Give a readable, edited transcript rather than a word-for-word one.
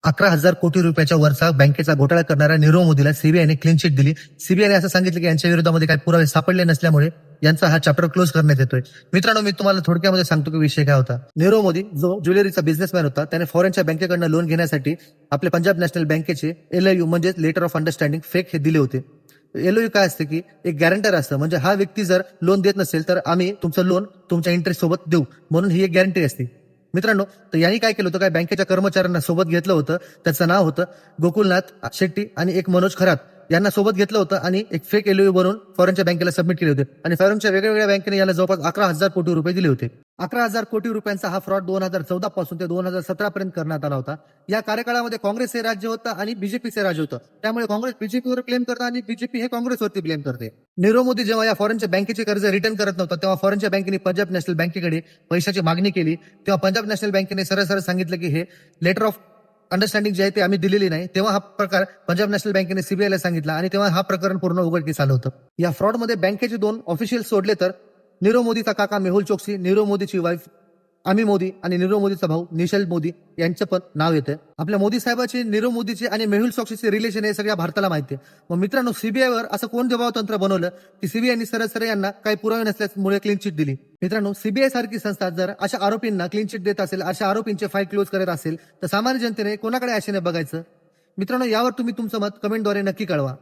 11,000 कोटी रुपयाच्या वरचा बँकेचा घोटाळा करणाऱ्या नीरव मोदीला सीबीआयने क्लीन चिट दिली. सीबीआयने असं सांगितलं की यांच्या विरोधामध्ये काही पुरावे सापडले नसल्यामुळे यांचा हा चॅप्टर क्लोज करण्यात येतोय. मित्रांनो, मी तुम्हाला थोडक्यामध्ये सांगतो की विषय काय होता. नीरव मोदी जो ज्वेलरीचा बिझनेसमॅन होता, त्याने फॉरेनच्या बँकेकडनं लोन घेण्यासाठी आपल्या पंजाब नॅशनल बँकेचे LOU म्हणजे लेटर ऑफ अंडरस्टँडिंग फेक हे दिले होते. LOU काय असते की एक गॅरंटर असतं, म्हणजे हा व्यक्ती जर लोन देत नसेल तर आम्ही तुमचं लोन तुमच्या इंटरेस्ट सोबत देऊ, म्हणून ही एक गॅरंटी असते. मित्रांनो, तर यांनी काय केलं होतं, काय बँकेच्या कर्मचाऱ्यांना सोबत घेतलं होतं. त्याचं नाव होतं गोकुलनाथ शेट्टी आणि एक मनोज खरात यांना सोबत घेतलं होतं आणि एक फेक LOU बनवून फॉरेनच्या बँकेला सबमिट केले होते आणि फॉरेनच्या वेगवेगळ्या बँकेने याला जवळपास 11,000 कोटी रुपये दिले होते. 11,000 कोटी रुपयांचा हा फ्रॉड 2014 पासून ते 2017 पर्यंत करण्यात आला होता. या कार्यकाळामध्ये काँग्रेस हे राज्य होतं आणि बीजेपीचे राज्य होतं. त्यामुळे काँग्रेस बीजेपीवर क्लेम करतं आणि बीजेपी हे काँग्रेसवरती ब्लेम करते. नीरव मोदी जेव्हा या फॉरेनच्या बँकेचे कर्ज रिटर्न करत नव्हता, तेव्हा फॉरेनच्या बँकेने पंजाब नॅशनल बँकेकडे पैशाची मागणी केली. तेव्हा पंजाब नॅशनल बँकेने सरळ सरळ सांगितलं की हे लेटर ऑफ अंडरस्टँडिंग जे आहे ते आम्ही दिलेली नाही. तेव्हा हा प्रकार पंजाब नॅशनल बँकेने सीबीआयला सांगितला आणि तेव्हा हा प्रकरण पूर्ण उघडकीस आलं होतं. या फ्रॉडमध्ये बँकेचे 2 ऑफिशियल सोडले तर नीरव मोदीचा काका मेहुल चोक्सी, नीरव मोदीची वाईफ आमी मोदी आणि नीरव मोदीचा भाऊ निशल मोदी यांचं पण नाव येतं. आपल्या मोदी साहेबांची, नीरव मोदीचे आणि मेहुल चोक्सीचे रिलेशन हे सगळ्या भारताला माहिती आहे. मग मित्रांनो, सीबीआयवर असं कोण दबावतंत्र बनवलं की सीबीआयने सरळ सरळ यांना काही पुरावे नसल्यामुळे क्लीन चिट दिली. मित्रांनो, सीबीआय सारखी संस्था जर अशा आरोपींना क्लीन चिट देत असेल, अशा आरोपींचे फाईल क्लोज करत असेल, तर सामान्य जनतेने कोणाकडे आशेने बघायचं. मित्रांनो, यावर तुम्ही तुमचं मत कमेंटद्वारे नक्की कळवा.